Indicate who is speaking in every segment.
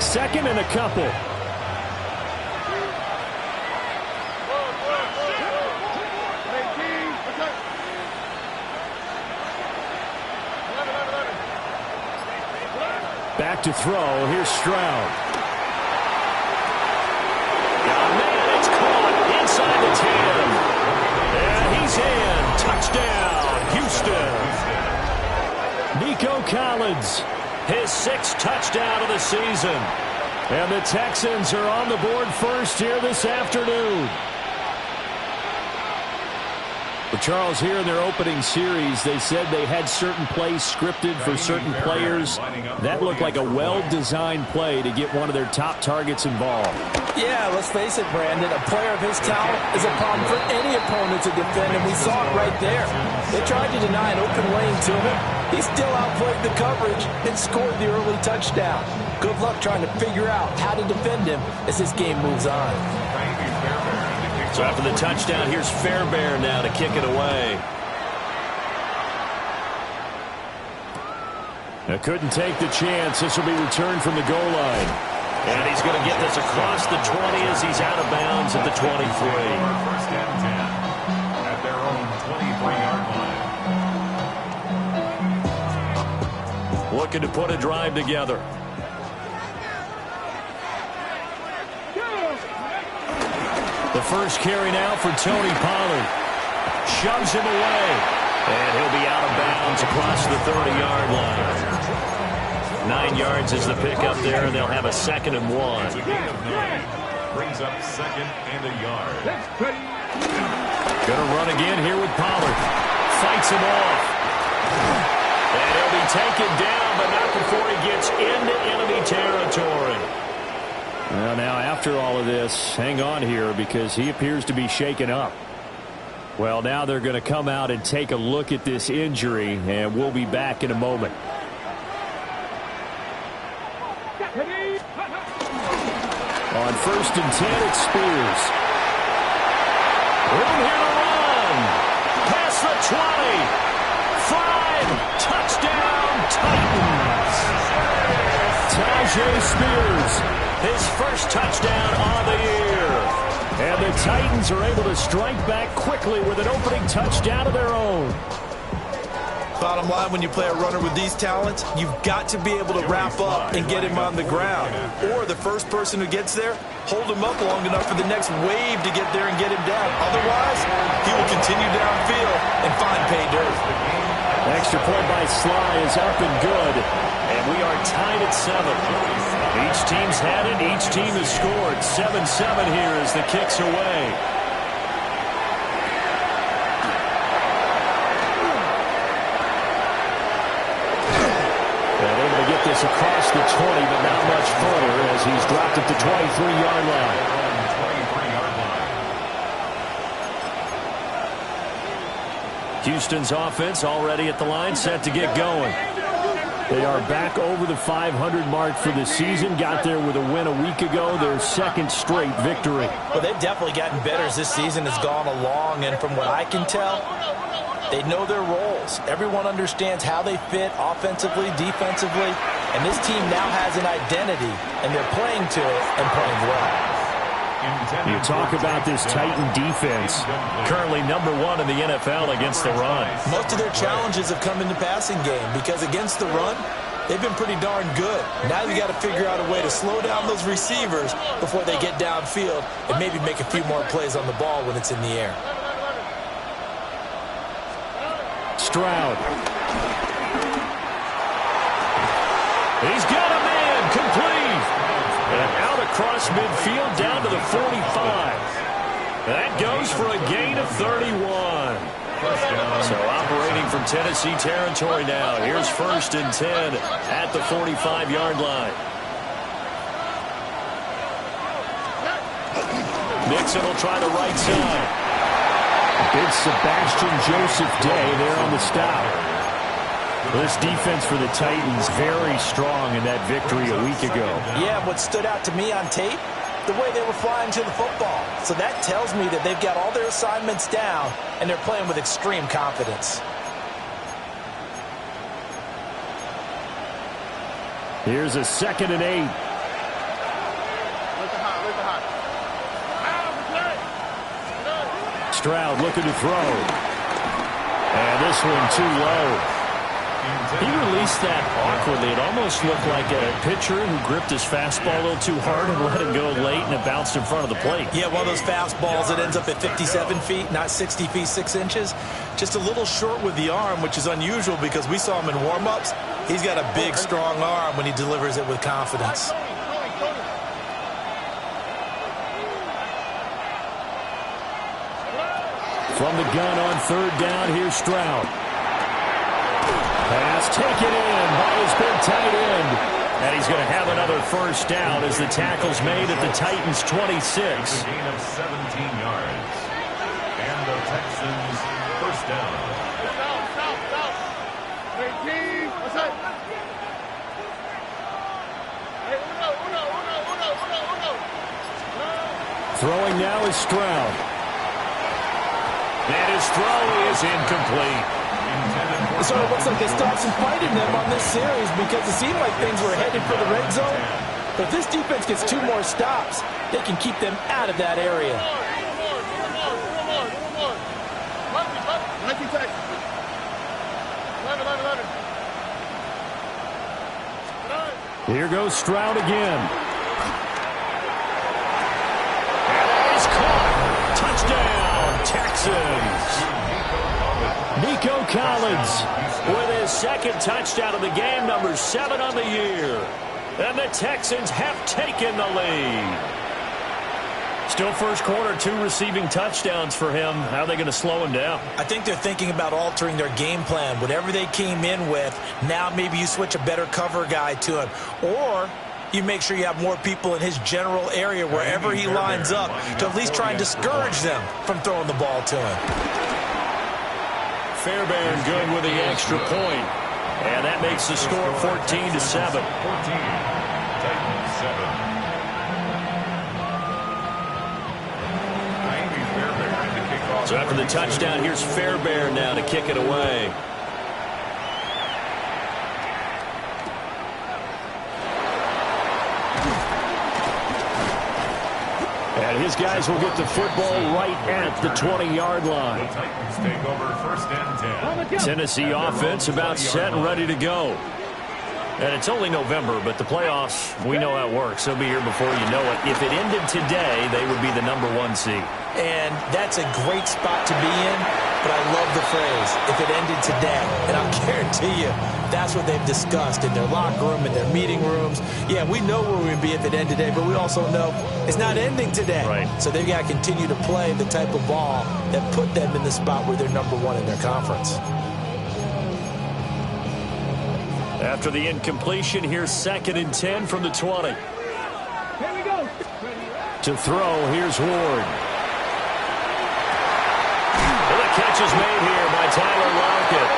Speaker 1: Second and a couple. Back to throw. Here's Stroud. Oh, man, it's caught inside the 10. And he's in. Touchdown, Houston. Nico Collins, his 6th touchdown of the season. And the Texans are on the board first here this afternoon. Well, Charles, here in their opening series, they said they had certain plays scripted for certain players. That looked like a well-designed play to get one of their top targets involved.
Speaker 2: Yeah, let's face it, Brandon. A player of his talent is a problem for any opponent to defend, and we saw it right there. They tried to deny an open lane to him. He still outplayed the coverage and scored the early touchdown. Good luck trying to figure out how to defend him as this game moves on.
Speaker 1: So after the touchdown, here's Fairbairn now to kick it away. Now couldn't take the chance. This will be returned from the goal line. And he's going to get this across the 20 as he's out of bounds at the 23.
Speaker 3: First and 10 at their own 23-yard line.
Speaker 1: Looking to put a drive together. The first carry now for Tony Pollard. Shoves him away. And he'll be out of bounds across the 30-yard line. 9 yards is the pickup there, and they'll have a 2nd and 1.
Speaker 3: It's a gain of 9. Brings up 2nd and a yard.
Speaker 1: Gonna run again here with Pollard. Fights him off. And he'll be taken down, but not before he gets into enemy territory. Well, now, after all of this, hang on here because he appears to be shaken up. Well, now they're going to come out and take a look at this injury, and we'll be back in a moment. On 1st and 10, it's Spears. Room here to run. Past the 20. 5. Touchdown, Titans. Tajay Spears. His first touchdown on the year. And the Titans are able to strike back quickly with an opening touchdown of their own.
Speaker 2: Bottom line, when you play a runner with these talents, you've got to be able to wrap up and get him on the ground. Or the first person who gets there, hold him up long enough for the next wave to get there and get him down. Otherwise, he will continue downfield and find Paydirt.
Speaker 1: Extra point by Sly is up and good. And we are tied at 7. Each team's had it. Each team has scored. 7-7 here as the kick's away. And able to get this across the 20, but not much further as he's dropped at the 23-yard line. Houston's offense already at the line, set to get going. They are back over the 500 mark for the season. Got there with a win a week ago, their 2nd straight victory.
Speaker 2: Well, they've definitely gotten better as this season has gone along, and from what I can tell, they know their roles. Everyone understands how they fit offensively, defensively, and this team now has an identity, and they're playing to it and playing well.
Speaker 1: You talk about this Titan defense, currently #1 in the NFL against the run.
Speaker 2: Most of their challenges have come in the passing game because against the run, they've been pretty darn good. Now you got to figure out a way to slow down those receivers before they get downfield and maybe make a few more plays on the ball when it's in the air.
Speaker 1: Stroud. He's got a man complete. And out across midfield down to the 45. That goes for a gain of 31. So operating from Tennessee territory now. Here's 1st and 10 at the 45-yard line. Nixon will try the right side. Big Sebastian Joseph Day there on the stop. This defense for the Titans very strong in that victory a week ago.
Speaker 2: Yeah, what stood out to me on tape, the way they were flying to the football. So that tells me that they've got all their assignments down and they're playing with extreme confidence.
Speaker 1: Here's a 2nd and 8. Stroud looking to throw. And this one too low. He released that awkwardly. It almost looked like a pitcher who gripped his fastball a little too hard and let it go late, and it bounced in front of the plate.
Speaker 2: Yeah, one of those fastballs that ends up at 57 feet, not 60 feet, 6 inches. Just a little short with the arm, which is unusual because we saw him in warm-ups. He's got a big, strong arm when he delivers it with confidence.
Speaker 1: From the gun on third down, here's Stroud. Pass taken in by his big tight end. And he's going to have another first down as the tackle's made at the Titans' 26.
Speaker 3: Gain of 17 yards. And the Texans first down.
Speaker 1: Throwing now is Stroud. And his throw is incomplete.
Speaker 2: So it looks like they stopped some fight in them on this series because it seemed like things were headed for the red zone. But if this defense gets 2 more stops, they can keep them out of that area.
Speaker 1: Here goes Stroud again. And that is caught. Touchdown, Texans. Nico Collins with his second touchdown of the game, number 7 on the year. And the Texans have taken the lead. Still first quarter, 2 receiving touchdowns for him. How are they going to slow him down?
Speaker 2: I think they're thinking about altering their game plan. Whatever they came in with, now maybe you switch a better cover guy to him. Or you make sure you have more people in his general area wherever he lines up to at least try and discourage them from throwing the ball to him.
Speaker 1: Fairbairn good with the extra point. And that makes the score 14-7.
Speaker 3: 14. Titans 7.
Speaker 1: So after the touchdown, here's Fairbairn now to kick it away. And his guys will get the football right at the 20-yard line.
Speaker 3: The Titans take over first and 10.
Speaker 1: Tennessee offense about set and ready to go. And it's only November, but the playoffs, we know how it works. They'll be here before you know it. If it ended today, they would be the number 1 seed.
Speaker 2: And that's a great spot to be in, but I love the phrase, if it ended today. And I'll guarantee you, that's what they've discussed in their locker room, in their meeting rooms. Yeah, we know where we'd be if it ended today, but we also know it's not ending today.
Speaker 1: Right.
Speaker 2: So they've got to continue to play the type of ball that put them in the spot where they're number 1 in their conference.
Speaker 1: After the incompletion, here's 2nd and 10 from the 20.
Speaker 4: Here we go.
Speaker 1: To throw, here's Ward. Well, the catch is made here by Tyler Lockett.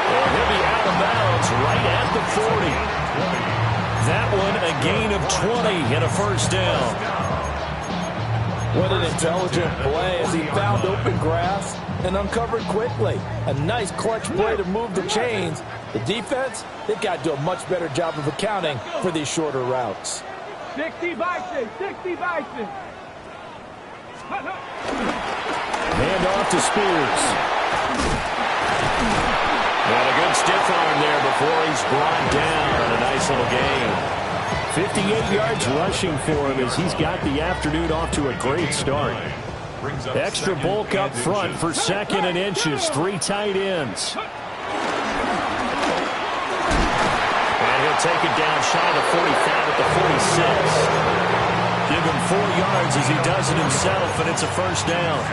Speaker 1: Well, he'll be out of bounds right at the 40. That one a gain of 20 and a first down.
Speaker 2: What an intelligent play as he found open grass and uncovered quickly. A nice clutch play to move the chains. The defense, they've got to do a much better job of accounting for these shorter routes.
Speaker 4: 60 Bison, 60 Bison.
Speaker 1: Hand off to Spears. And a good stiff arm there before he's brought down on a nice little gain. 58 yards rushing for him as he's got the afternoon off to a great start. Extra bulk up front for 2nd and inches. 3 tight ends. And he'll take it down shy of the 45 at the 46. Give him 4 yards as he does it himself, and it's a first down.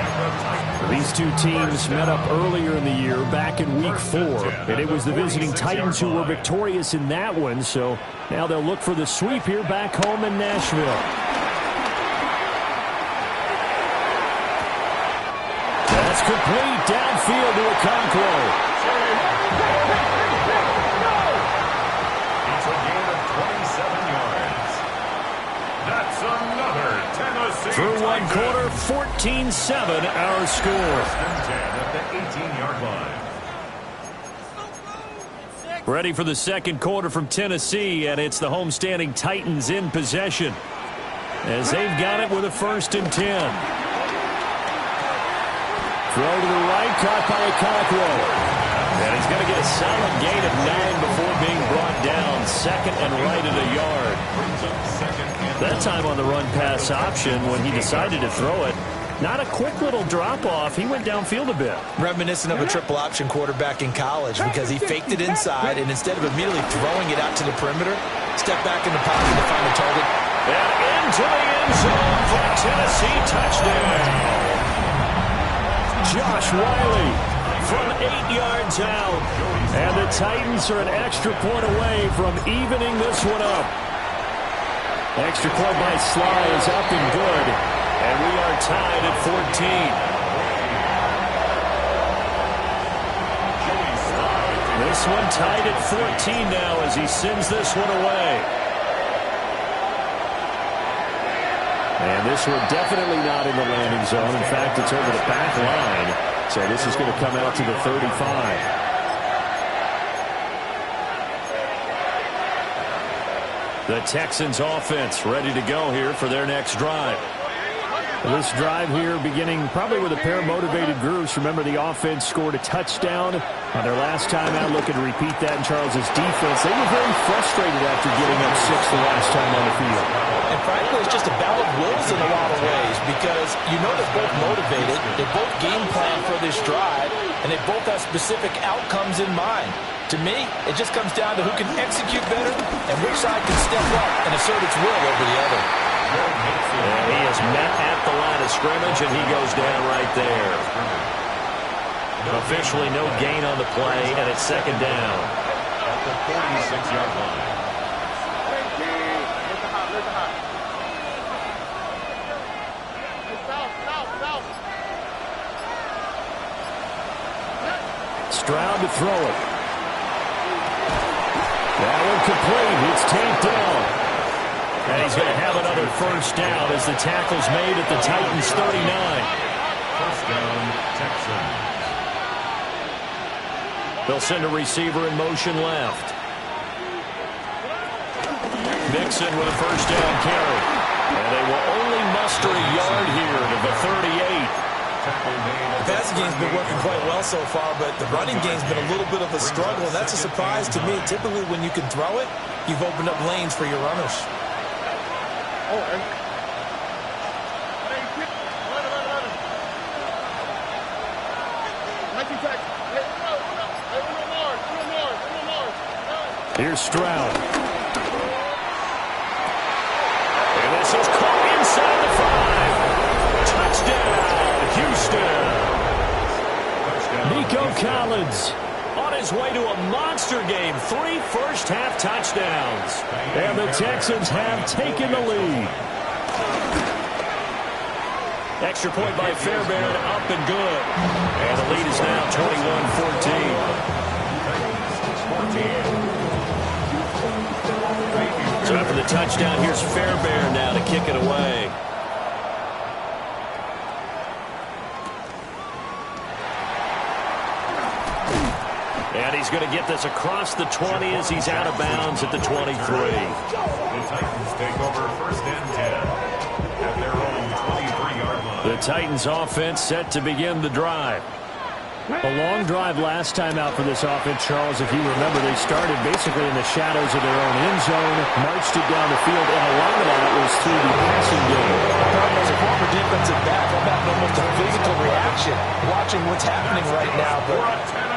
Speaker 1: These two teams met up earlier in the year, back in week 4, and it was the visiting Titans who were victorious in that one, so now they'll look for the sweep here back home in Nashville. That's complete downfield to Okonkwo.
Speaker 3: It's a gain of 27 yards. That's another Tennessee.
Speaker 1: Through one quarter, 14-7 our score.
Speaker 3: First and 10 at the 18-yard line.
Speaker 1: Ready for the second quarter from Tennessee, and it's the homestanding Titans in possession as they've got it with a 1st and 10. Throw to the right, caught by a Cockrell. And he's going to get a solid gain of 9 before being brought down. Second and right at a yard. That time on the run-pass option when he decided to throw it. Not a quick little drop-off. He went downfield a bit.
Speaker 2: Reminiscent of a triple option quarterback in college because he faked it inside, and instead of immediately throwing it out to the perimeter, stepped back in the pocket to find the target.
Speaker 1: And into the end zone for a Tennessee touchdown. Josh Wiley from 8 yards out. And the Titans are an extra point away from evening this one up. Extra point by Sly is up and good. And we are tied at 14. This one tied at 14 now as he sends this one away. And this one definitely not in the landing zone. In fact, it's over the back line. So this is going to come out to the 35. The Texans offense ready to go here for their next drive. This drive here beginning probably with a pair of motivated groups. Remember, the offense scored a touchdown on their last time out. Looking to repeat that in Charles's defense. They were very frustrated after getting up 6 the last time on the field.
Speaker 2: And frankly, it's just a battle of wills in a lot of ways because you know they're both motivated. They both game plan for this drive, and they both have specific outcomes in mind. To me, it just comes down to who can execute better and which side can step up and assert its will over the other.
Speaker 1: And he is met at the line of scrimmage, and he goes down right there. Officially no gain on the play, and it's second down.
Speaker 3: At the 46-yard line.
Speaker 1: Stroud to throw it. That one complete. It's tamped down. And he's going to have another first down as the tackle's made at the Titans' 39.
Speaker 3: First down, Texans.
Speaker 1: They'll send a receiver in motion left. Mixon with a first down carry. And they will only muster a yard here to the 38.
Speaker 2: The passing game's been working quite well so far, but the running game's been a little bit of a struggle, and that's a surprise to me. Typically, when you can throw it, you've opened up lanes for your runners.
Speaker 1: Here's Stroud. And this is caught inside the 5. Touchdown, Houston. Nico Collins on his way to a monster game. 3 first-half touchdowns. And the Texans have taken the lead. Extra point by Fairbairn, up and good. And the lead is now 21-14. So after the touchdown, here's Fairbairn now to kick it away. And he's going to get this across the 20 as he's out of bounds at the 23.
Speaker 3: The Titans take over first and 10 at their own 23-yard line.
Speaker 1: The Titans offense set to begin the drive. A long drive last time out for this offense, Charles. If you remember, they started basically in the shadows of their own end zone, marched it down the field, and a lot of that was through the passing game.
Speaker 2: As a former defensive back, I'm having almost a physical reaction watching what's happening right now. But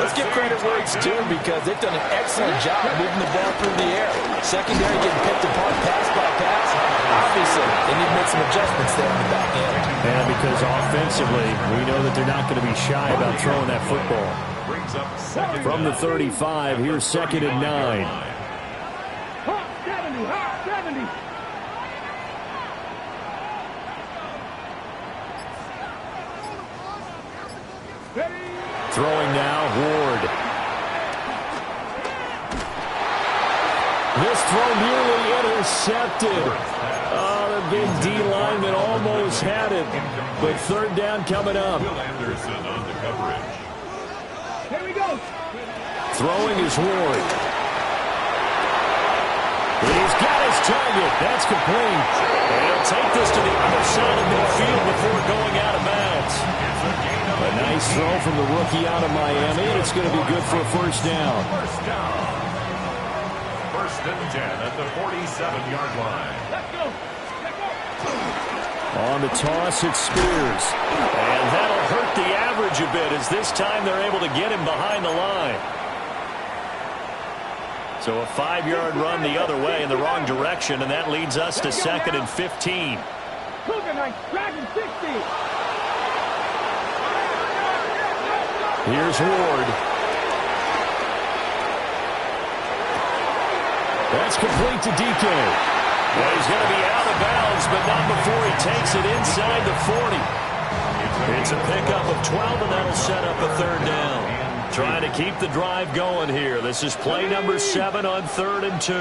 Speaker 2: let's give credit where it's due because they've done an excellent job moving the ball through the air. Secondary getting picked apart pass by pass. Obviously, they need to make some adjustments there in the back end.
Speaker 1: And because offensively, we know that they're not going to be shy about throwing that football. From the 35, here's second and 9.
Speaker 4: Hot 70, hot 70.
Speaker 1: Throwing now, Ward. This throw nearly intercepted. Oh, the big D lineman almost had it. But third down coming up.
Speaker 3: Will Anderson on the coverage.
Speaker 4: Here we go.
Speaker 1: Throwing is Ward. He's got his target. That's complete. And he'll take this to the other side of midfield before going out of bounds.
Speaker 3: It's a gain of
Speaker 1: A nice throw from the rookie out of Miami, and it's going to be good for a first down.
Speaker 3: First down. First and 10 at the 47-yard line.
Speaker 4: Let's go.
Speaker 1: On the toss, it's Spears. And that'll hurt the average a bit, as this time they're able to get him behind the line. So a 5-yard run the other way in the wrong direction, and that leads us to 2nd and 15.
Speaker 4: Cougar Knight, Dragon 60.
Speaker 1: Here's Ward. That's complete to DK. Well, he's going to be out of bounds, but not before he takes it inside the 40. It's a pickup of 12, and that'll set up a third down. Trying to keep the drive going here. This is play number 7 on 3rd and 2.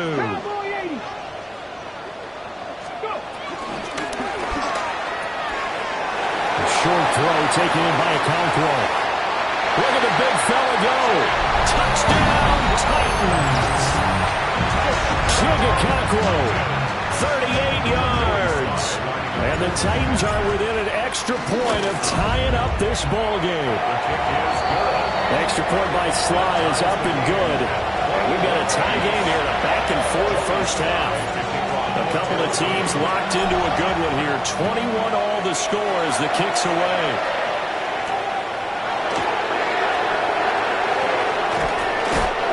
Speaker 1: Short throw taken in by Okonkwo. Look at the big fella go. Touchdown, Titans. Okonkwo, 38 yards. And the Titans are within an extra point of tying up this ball game. Extra point by Sly is up and good. We've got a tie game here, a back-and-forth first half. A couple of teams locked into a good one here. 21 all the score as the kick's away.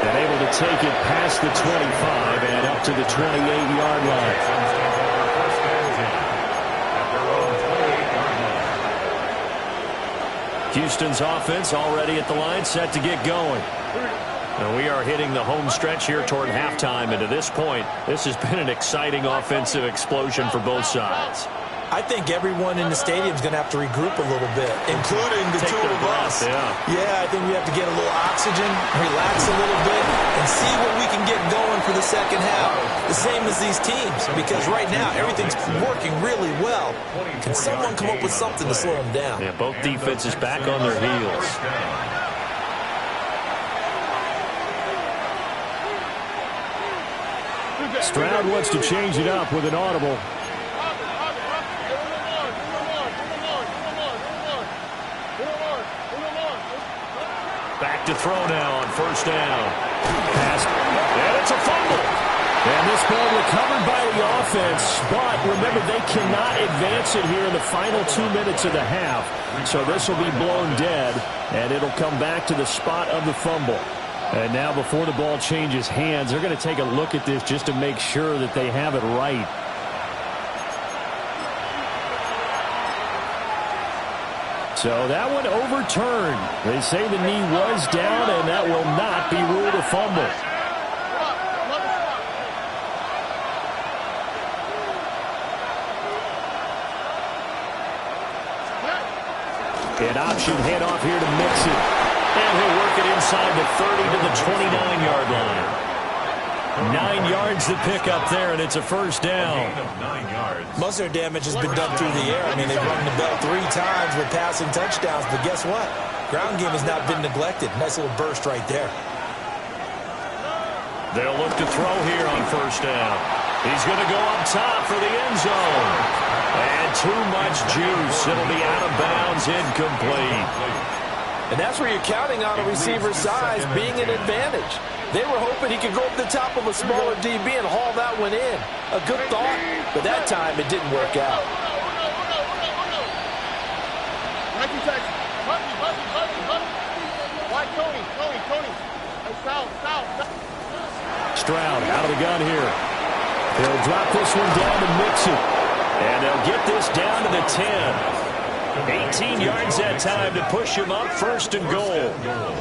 Speaker 1: And able to take it past the 25 and up to the 28-yard line. Houston's offense already at the line, set to get going. And we are hitting the home stretch here toward halftime. And to this point, this has been an exciting offensive explosion for both sides.
Speaker 2: I think everyone in the stadium is going to have to regroup a little bit, including the two of us. Yeah, I think we have to get a little oxygen, relax a little bit, and see what we can get going for the second half. The same as these teams, because right now everything's working really well. Can someone come up with something to slow them down?
Speaker 1: Yeah, both defenses back on their heels. Stroud wants to change it up with an audible. Back to throw now on first down. Pass. And it's a fumble. And this ball recovered by the offense. But remember, they cannot advance it here in the final 2 minutes of the half. So this will be blown dead. And it'll come back to the spot of the fumble. And now before the ball changes hands, they're going to take a look at this just to make sure that they have it right. So that one overturned. They say the knee was down, and that will not be ruled a fumble. An option handoff here to Mixon. And he'll work it inside the 30 to the 29-yard line. 9 yards to pick up there, and it's a first down.
Speaker 2: Most of their damage has been done through the air. I mean, they've rung the bell 3 times with passing touchdowns, but guess what? Ground game has not been neglected. Nice little burst right there.
Speaker 1: They'll look to throw here on first down. He's going to go up top for the end zone. And too much juice. It'll be out of bounds, incomplete.
Speaker 2: And that's where you're counting on a receiver's size being an advantage. They were hoping he could go up the top of a smaller DB and haul that one in. A good thought, but that time it didn't work out.
Speaker 1: Stroud out of the gun here. They'll drop this one down to Mixon. And they'll get this down to the 10. 18 yards that time to push him up, first and goal.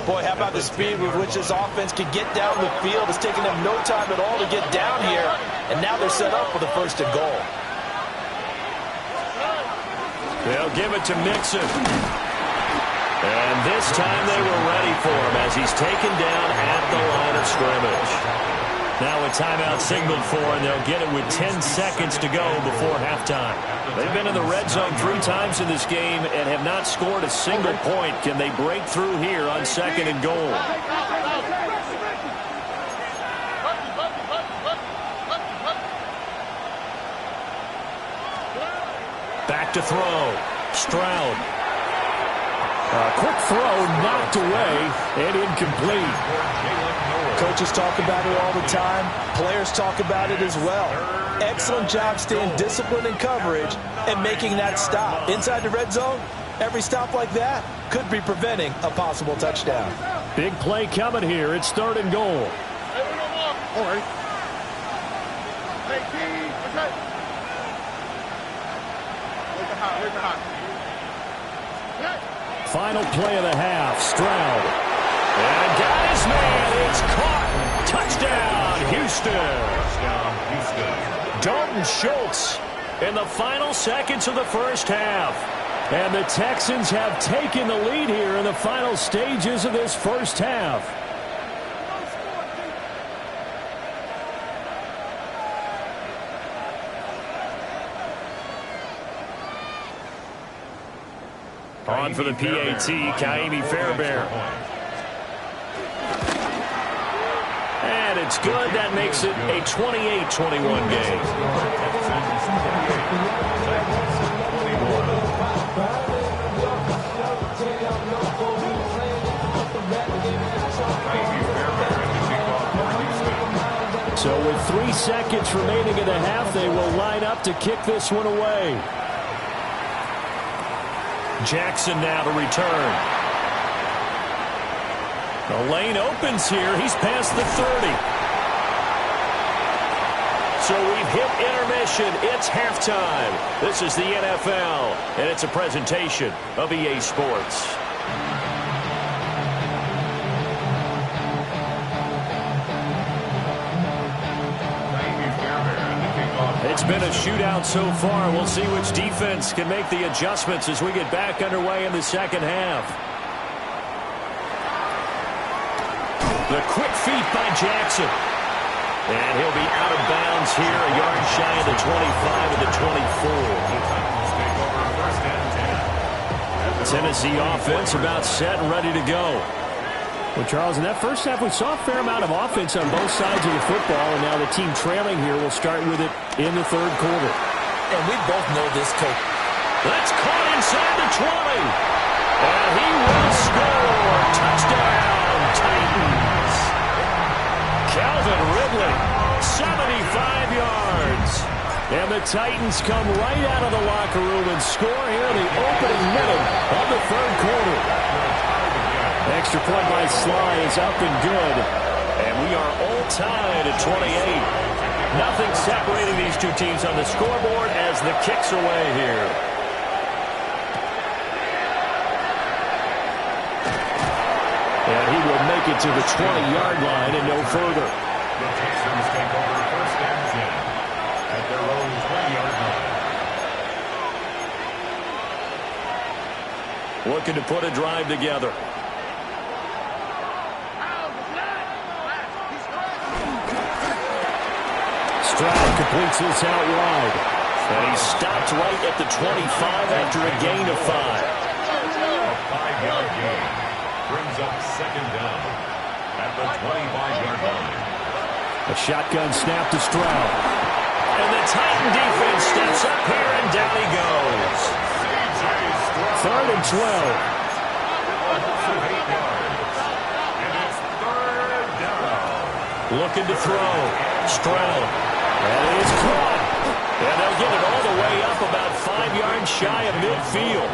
Speaker 2: Boy, how about the speed with which this offense can get down the field? It's taken them no time at all to get down here, and now they're set up for the first and goal.
Speaker 1: They'll give it to Mixon. And this time they were ready for him as he's taken down at the line of scrimmage. Now a timeout signaled for, and they'll get it with 10 seconds to go before halftime. They've been in the red zone 3 times in this game and have not scored a single point. Can they break through here on second and goal? Back to throw. Stroud. Quick throw knocked away and incomplete.
Speaker 2: Coaches talk about it all the time. Players talk about it as well. Excellent job staying disciplined in coverage and making that stop. Inside the red zone, every stop like that could be preventing a possible touchdown.
Speaker 1: Big play coming here. It's 3rd and goal. Final play of the half. Stroud. And got his man. It's caught. Touchdown, Houston. Dalton Schultz in the final seconds of the first half. And the Texans have taken the lead here in the final stages of this first half. On for the PAT, Kaimi Fairbairn. And it's good. That makes it a 28-21 game. So with 3 seconds remaining in the half, they will line up to kick this one away. Jackson now to return. The lane opens here. He's past the 30. So we've hit intermission. It's halftime. This is the NFL, and it's a presentation of EA Sports. It's been a shootout so far. We'll see which defense can make the adjustments as we get back underway in the second half. The quick feet by Jackson. And he'll be out of bounds here, a yard shy of the 25 of the 24. Tennessee offense about set and ready to go. Well, Charles, in that first half, we saw a fair amount of offense on both sides of the football, and now the team trailing here will start with it in the 3rd quarter.
Speaker 2: And we both know this, coach.
Speaker 1: That's caught inside the 20. And he will score. Touchdown, Titans. Calvin Ridley, 75 yards. And the Titans come right out of the locker room and score here in the opening minute of the 3rd quarter. Extra point by Sly is up and good. And we are all tied at 28. Nothing separating these two teams on the scoreboard as the kicks away here. And he will make it to the 20-yard line and no further.
Speaker 3: The Texans take over 1st and 10 at their own 20-yard line.
Speaker 1: Looking to put a drive together. Stroud completes this out wide. And he's stopped right at the 25 after a gain of 5.
Speaker 3: A 5-yard gain brings up 2nd down at the 25-yard line.
Speaker 1: A shotgun snap to Stroud. And the Titan defense steps up here, and down he goes. 3rd and 12.
Speaker 3: 8 yards. And it's 3rd down.
Speaker 1: Looking to throw. Stroud. And it is caught. And they'll get it all the way up about 5 yards shy of midfield.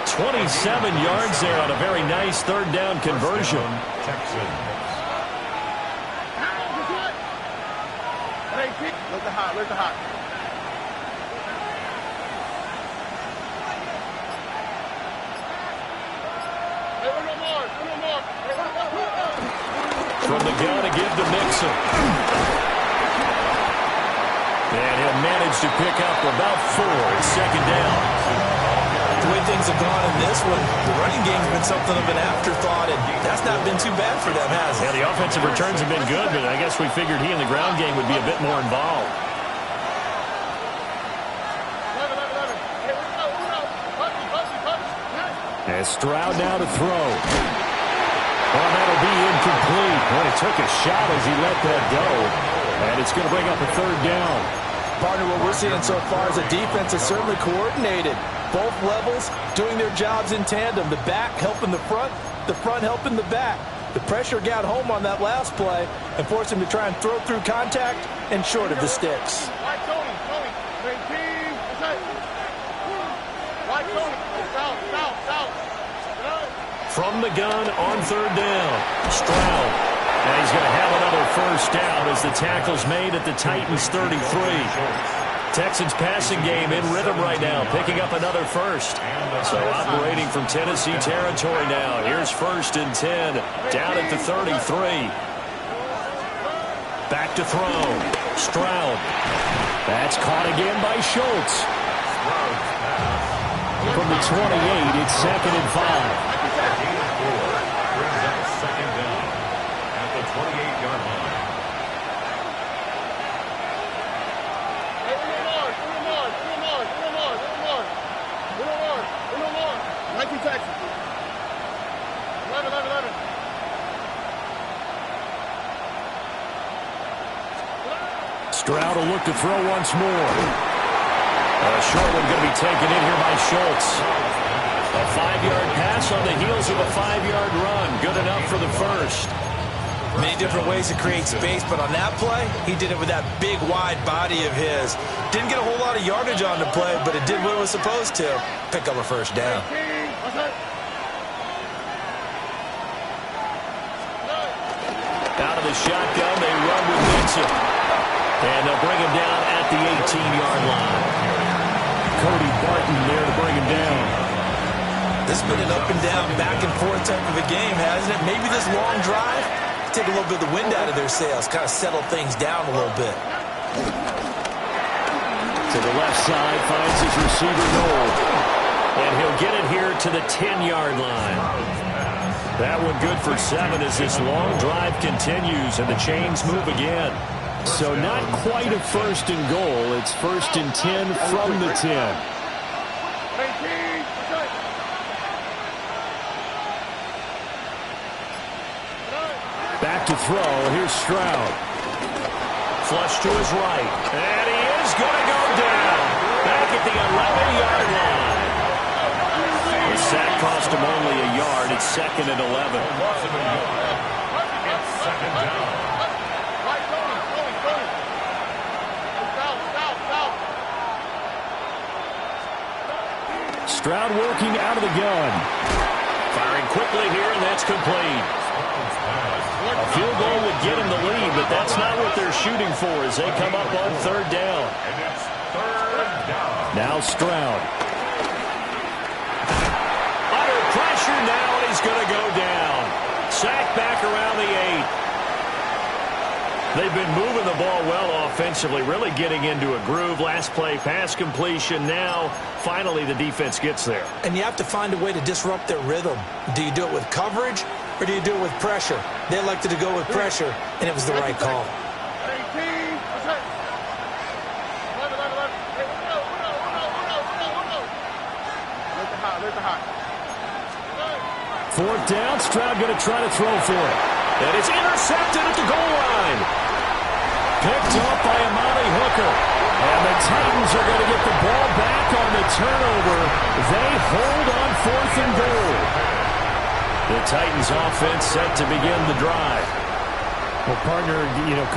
Speaker 1: 27 yards there on a very nice 3rd down conversion.
Speaker 3: Texans.
Speaker 4: Where's the hot?
Speaker 1: From the gun to give to Mixon. And he'll manage to pick up about 4. It's 2nd down.
Speaker 2: The way things have gone in this one, the running game's been something of an afterthought, and that's not been too bad for them, has it?
Speaker 1: Yeah, the offensive returns have been good, but I guess we figured he in the ground game would be a bit more involved. As Stroud now to throw. Well, that'll be incomplete. Well, he took a shot as he let that go. And it's going to bring up a 3rd down.
Speaker 2: Partner, what we're seeing so far is a defense that's certainly coordinated. Both levels doing their jobs in tandem. The back helping the front helping the back. The pressure got home on that last play and forced him to try and throw through contact and short of the sticks.
Speaker 1: From the gun on third down, Stroud. And he's going to have another first down as the tackle's made at the Titans' 33. Texans passing game in rhythm right now, picking up another first. So operating from Tennessee territory now. Here's 1st and 10, down at the 33. Back to throw. Stroud. That's caught again by Schultz. From the 28, it's 2nd and 5.
Speaker 3: Second down at the 28-yard line.
Speaker 1: Stroud will look to throw once more. A short one going to be taken in here by Schultz. A 5-yard pass on the heels of a 5-yard run. Good enough for the first.
Speaker 2: Many different ways to create space, but on that play, he did it with that big, wide body of his. Didn't get a whole lot of yardage on the play, but it did what it was supposed to. Pick up a first down.
Speaker 1: Out of the shotgun, they run with Vincent. And they'll bring him down at the 18-yard line. Cody Barton there to bring him down.
Speaker 2: This has been an up and down, back and forth type of a game, hasn't it? Maybe this long drive, take a little bit of the wind out of their sails, kind of settle things down a little bit.
Speaker 1: To the left side, finds his receiver Noel. And he'll get it here to the 10-yard line. That one good for 7 as this long drive continues and the chains move again. So not quite a 1st and goal. It's 1st and 10 from the 10. Back to throw. Here's Stroud. Flush to his right. And he is going to go down. Back at the 11-yard line. The sack cost him only a yard. It's 2nd and 11.
Speaker 3: It's 2nd down.
Speaker 1: Stroud working out of the gun. Firing quickly here, and that's complete. A field goal would get him the lead, but that's not what they're shooting for as they come up on 3rd down.
Speaker 3: And it's 3rd down.
Speaker 1: Now Stroud. Under pressure now, and he's going to go down. Sacked back around the 8. They've been moving the ball well offensively, really getting into a groove. Last play, pass completion. Now, finally, the defense gets there.
Speaker 2: And you have to find a way to disrupt their rhythm. Do you do it with coverage, or do you do it with pressure? They elected to go with pressure, and it was the right call.
Speaker 1: Fourth down, Stroud going to try to throw for it. And it's intercepted at the goal line. Picked up by Amani Hooker. And the Titans are going to get the ball back on the turnover. They hold on 4th and goal. The Titans offense set to begin the drive. Well, partner,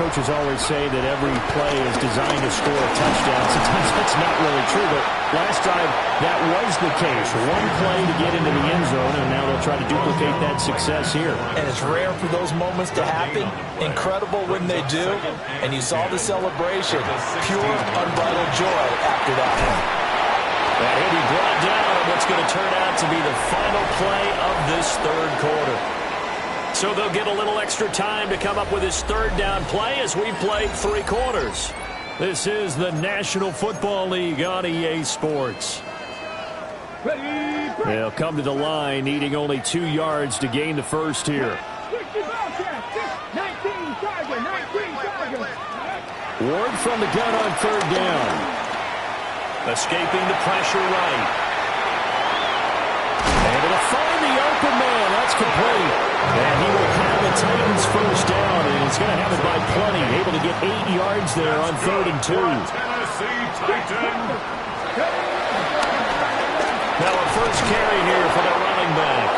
Speaker 1: coaches always say that every play is designed to score a touchdown. Sometimes that's not really true, but last drive, that was the case. One play to get into the end zone, and now they'll try to duplicate that success here.
Speaker 2: And it's rare for those moments to happen. Incredible when they do. And you saw the celebration. Pure, unbridled joy after that one.
Speaker 1: And he'll be brought down on what's going to turn out to be the final play of this 3rd quarter. So they'll get a little extra time to come up with his 3rd down play as we played 3 quarters. This is the National Football League on EA Sports. They'll come to the line needing only 2 yards to gain the first here. Ward from the gun on 3rd down. Escaping the pressure right. Able to find the open man. That's complete. And he will have the Titans first down, and he's going to have it by plenty. Able to get 8 yards there on 3rd and 2.
Speaker 3: Tennessee Titans.
Speaker 1: Now a first carry here for the running back.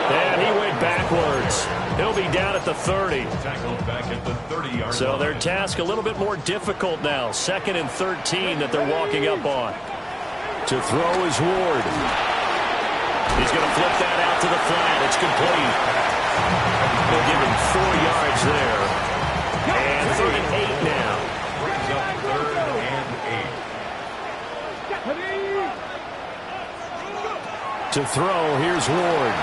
Speaker 1: And he went backwards. He'll be down at the 30.
Speaker 3: Tackled back at the 30-yard
Speaker 1: So
Speaker 3: line.
Speaker 1: their task a little bit more difficult now. 2nd and 13 that they're walking up on. To throw is Ward. He's going to flip that out to the flat. It's complete. They'll give him 4 yards there. And 3rd and 8 now.
Speaker 3: Brings up 3rd and 8.
Speaker 1: To throw, here's Ward.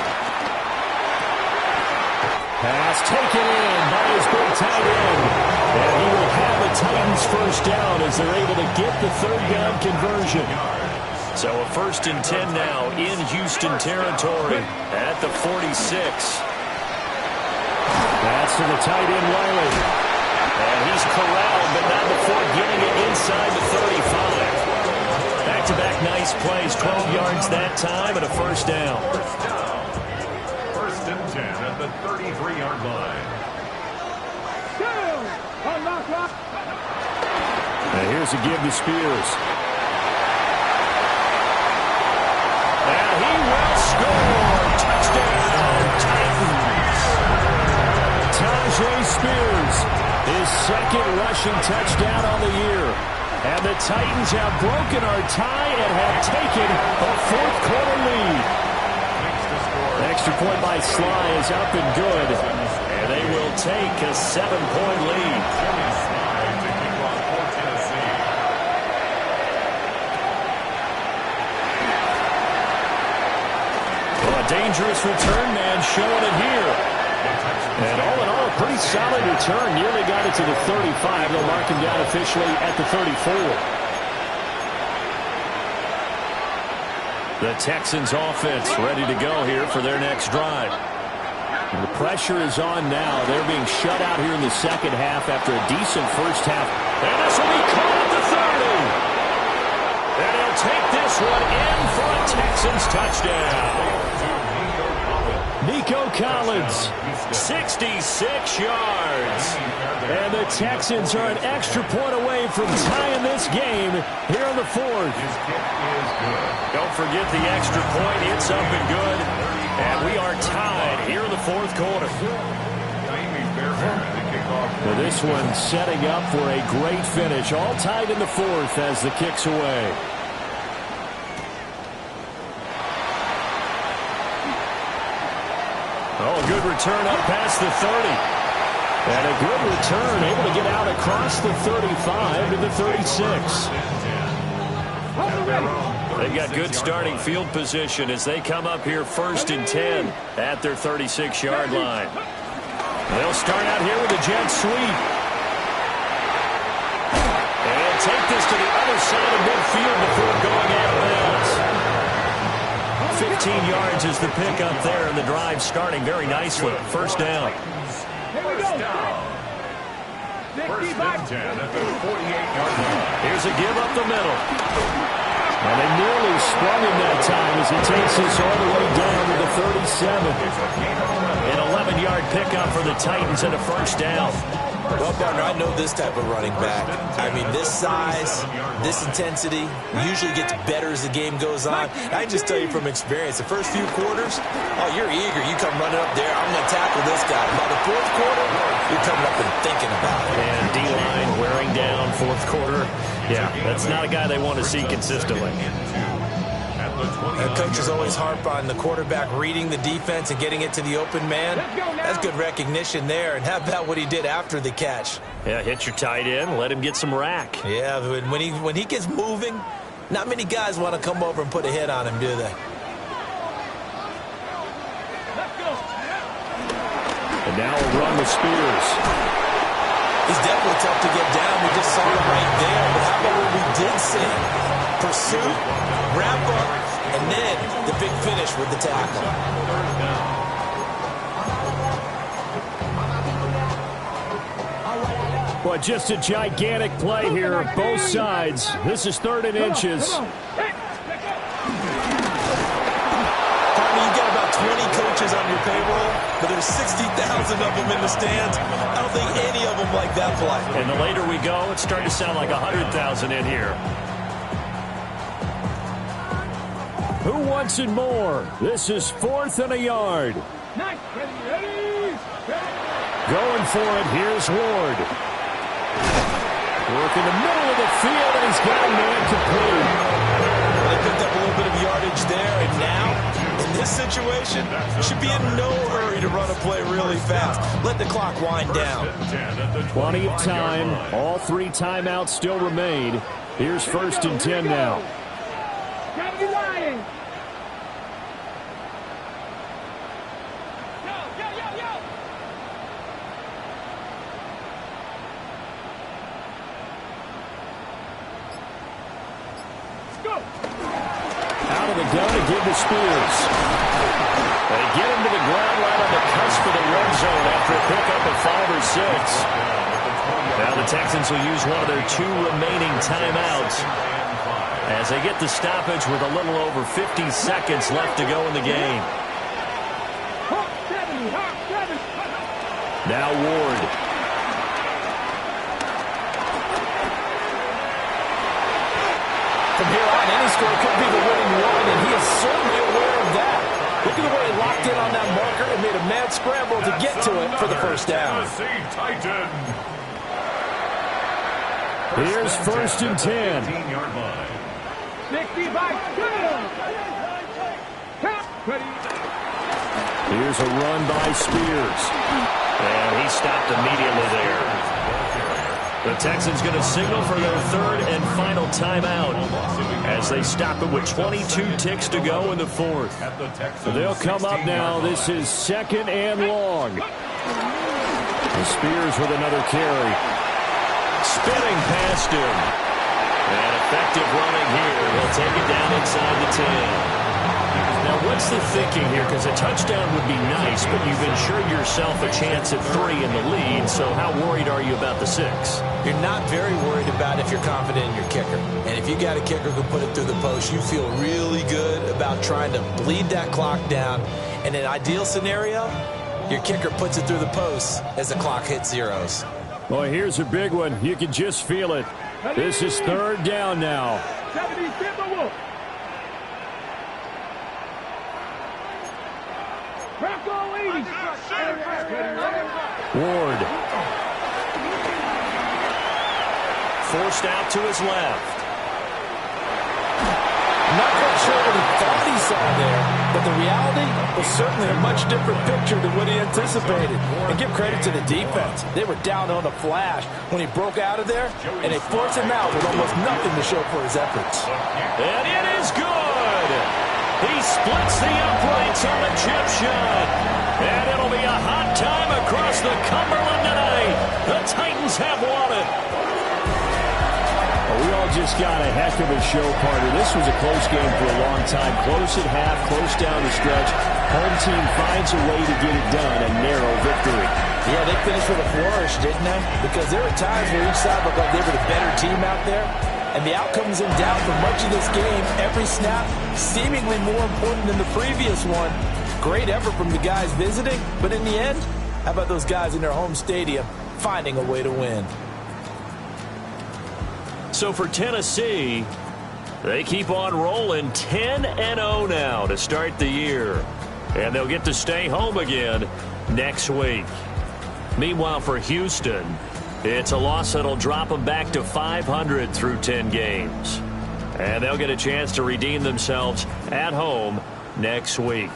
Speaker 1: Pass taken in by his big tight end. And he will have the Titans first down as they're able to get the 3rd down conversion. So a 1st and 10 now in Houston territory at the 46. That's to the tight end, Wiley. And he's corralled, but not before getting it inside the 35. Back-to-back nice plays, 12 yards that time and a first down.
Speaker 3: 1st and 10 at the 33-yard line.
Speaker 1: And here's a give to Spears. And he will score. Touchdown, Titans. Tajay Spears, his 2nd rushing touchdown on the year. And the Titans have broken our tie and have taken a 4th quarter lead. The extra point by Sly is up and good. And they will take a 7-point lead. Dangerous return man showing it here. And all in all, a pretty solid return. Nearly got it to the 35. They'll mark him down officially at the 34. The Texans offense ready to go here for their next drive. And the pressure is on now. They're being shut out here in the 2nd half after a decent first half. And this will be caught at the 30. And he'll take this one in for a Texans touchdown. Nico Collins, 66 yards. And the Texans are an extra point away from tying this game here in the 4th. Don't forget the extra point. It's up and good. And we are tied here in the 4th quarter. Well, this one setting up for a great finish. All tied in the 4th as the kick's away. Oh, a good return up past the 30. And a good return, able to get out across the 35 to the 36. They've got good starting field position as they come up here 1st and 10 at their 36-yard line. They'll start out here with a jet sweep. And take this to the other side of midfield before going out of bounds. 15 yards is the pickup there, and the drive starting very nicely. First down.
Speaker 3: First down. 1st and 10 at the 48-yard line.
Speaker 1: Here's a give up the middle. And they nearly sprung him that time as he takes this all the way down to the 37. An 11-yard pickup for the Titans and a first down.
Speaker 2: Well, partner, I know this type of running back. I mean, this size, this intensity usually gets better as the game goes on. I can just tell you from experience, the first few quarters, oh, you're eager. You come running up there, I'm going to tackle this guy. By the 4th quarter, you're coming up and thinking about it.
Speaker 1: And D-line wearing down 4th quarter. Yeah, that's not a guy they want to see consistently.
Speaker 2: Coaches always harp on the quarterback reading the defense and getting it to the open man. That's good recognition there. And how about what he did after the catch?
Speaker 1: Yeah, hit your tight end, let him get some rack.
Speaker 2: Yeah, when he gets moving, not many guys want to come over and put a hit on him, do they?
Speaker 1: And now a run with Spears.
Speaker 2: He's definitely tough to get down. We just saw him right there. But how about what we did see? Pursuit, wrap up, and then the big finish with the tackle.
Speaker 1: Well, just a gigantic play here, both sides. This is 3rd and inches.
Speaker 2: You've got about 20 coaches on your payroll, but there's 60,000 of them in the stands. I don't think any of them like that play.
Speaker 1: And the later we go, it's starting to sound like 100,000 in here. Who wants it more? This is 4th and a yard.
Speaker 4: Nice. Ready.
Speaker 1: Going for it. Here's Ward. Work in the middle of the field, and he's got a man complete.
Speaker 2: Well, they picked up a little bit of yardage there, and now, in this situation, should be in no hurry to run a play really fast. Let the clock wind down.
Speaker 1: Plenty of time. All 3 timeouts still remain. Here's 1st and 10 now.
Speaker 4: Gotta be lying.
Speaker 1: Out of the gun to give to Spears. They get him to the ground right on the cusp of the red zone after a pickup of 5 or 6. Now the Texans will use one of their 2 remaining timeouts as they get the stoppage with a little over 50 seconds left to go in the game. Now Ward.
Speaker 2: From here on, any score could be the winning one, and he is certainly aware of that. Look at the way he locked in on that marker and made a mad scramble to get to it for the first down.
Speaker 1: Here's 1st and 10.
Speaker 4: 65.
Speaker 1: Here's a run by Spears. And he stopped immediately there. The Texans going to signal for their 3rd and final timeout as they stop it with 22 ticks to go in the 4th. They'll come up now. This is 2nd and long. And Spears with another carry. Spinning past him. And effective running here. He'll take it down inside the 10. Now, what's the thinking here? Because a touchdown would be nice, but you've ensured yourself a chance at 3 in the lead, so how worried are you about the 6?
Speaker 2: You're not very worried about if you're confident in your kicker. And if you got a kicker who put it through the post, you feel really good about trying to bleed that clock down. In an ideal scenario, your kicker puts it through the post as the clock hits zeros.
Speaker 1: Well, here's a big one. You can just feel it. This is 3rd down now. Ward. Forced out to his left.
Speaker 2: Not quite sure what he thought he saw there, but the reality was certainly a much different picture than what he anticipated. And give credit to the defense. They were down on a flash when he broke out of there, and they forced him out with almost nothing to show for his efforts.
Speaker 1: And it is good. He splits the uprights on the chip shot. And it'll be a hot time across the Cumberland tonight. The Titans have won it. Well, we all just got a heck of a show, partner. This was a close game for a long time. Close at half, close down the stretch. Home team finds a way to get it done. A narrow victory.
Speaker 2: Yeah, they finished with a flourish, didn't they? Because there were times where each side looked like they were the better team out there. And the outcome was in doubt for much of this game. Every snap seemingly more important than the previous one. Great effort from the guys visiting, but in the end, how about those guys in their home stadium finding a way to win?
Speaker 1: So for Tennessee, they keep on rolling 10-0 now to start the year. And they'll get to stay home again next week. Meanwhile, for Houston, it's a loss that'll drop them back to 500 through 10 games. And they'll get a chance to redeem themselves at home next week.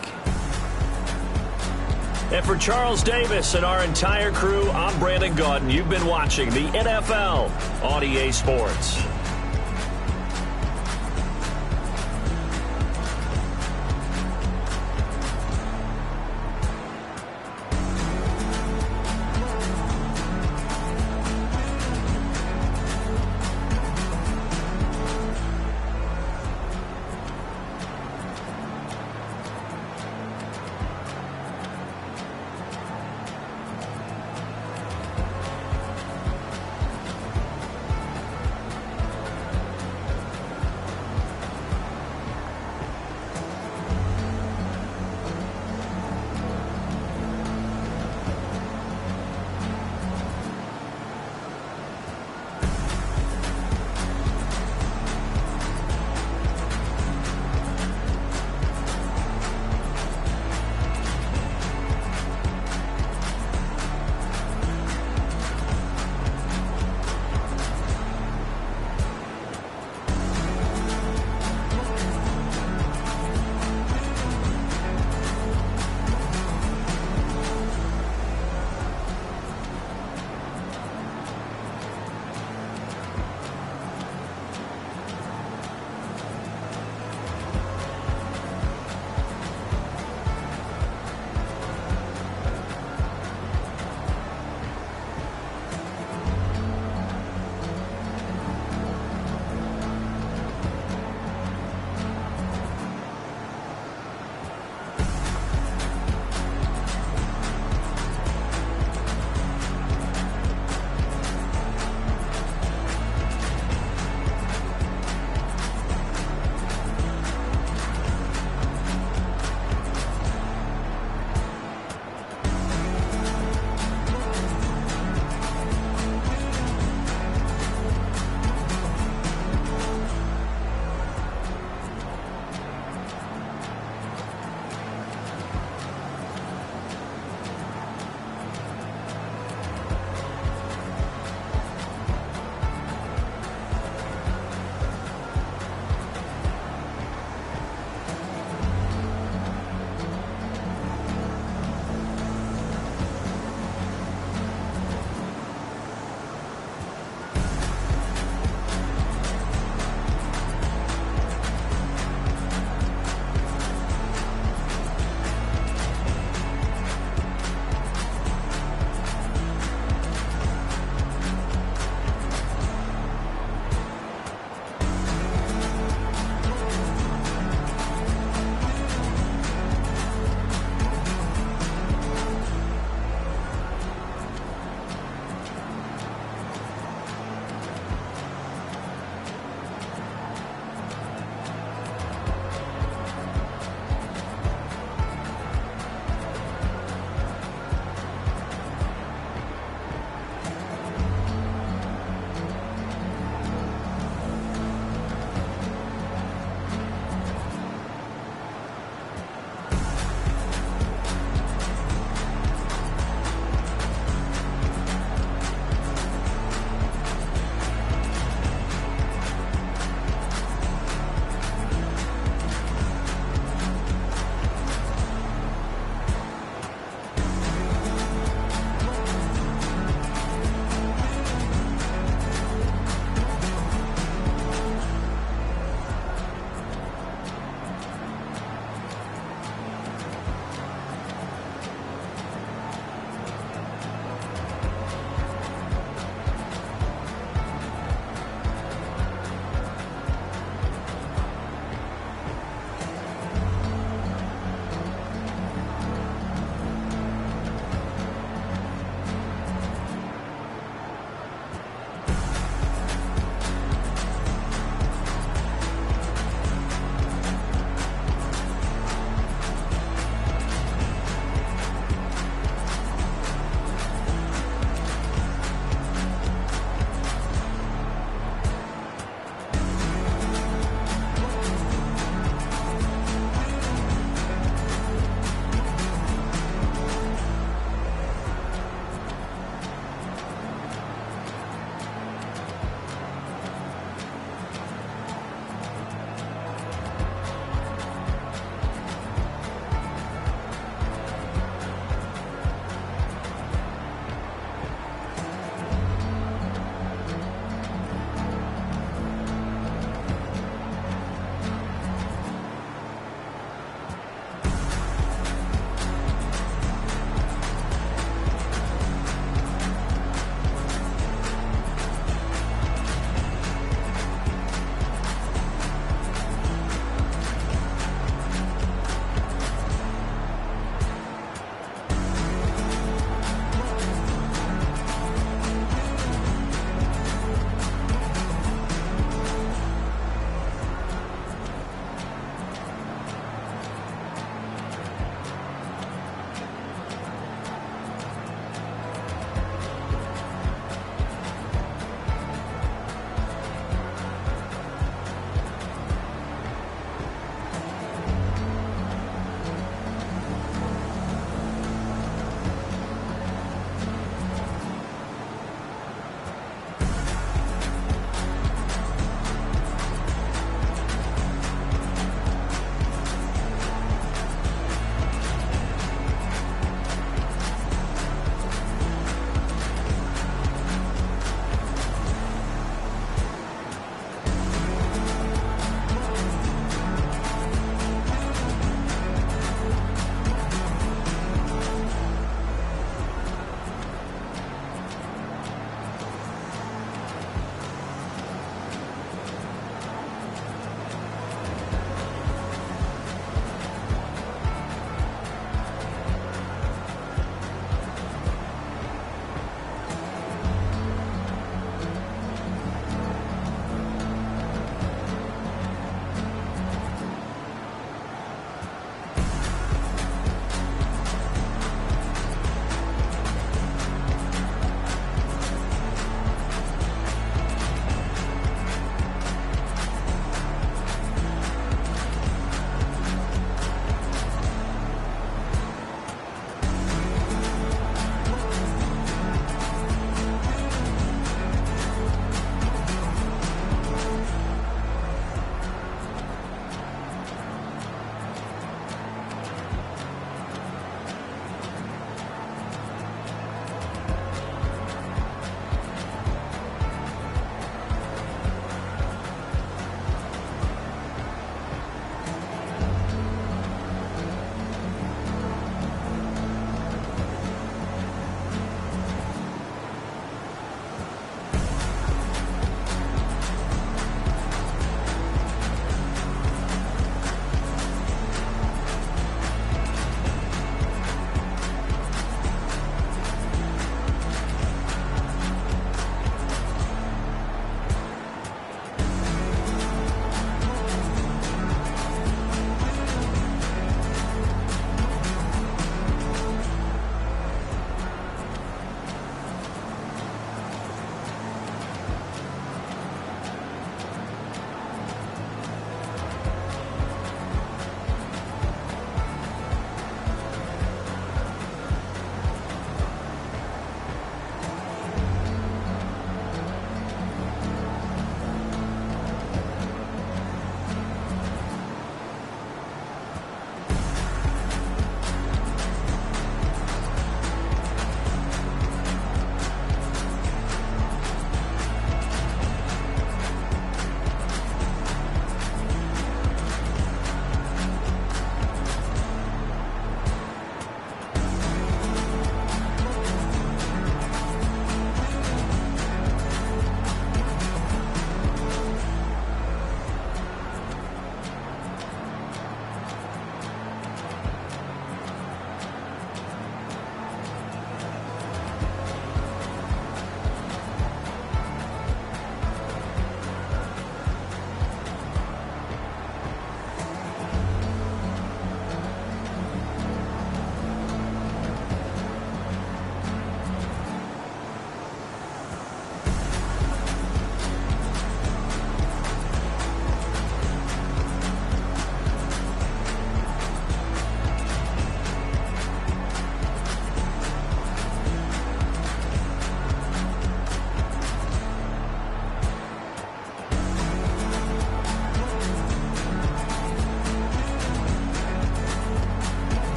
Speaker 1: And for Charles Davis and our entire crew, I'm Brandon Gaudin. You've been watching the NFL on EA Sports.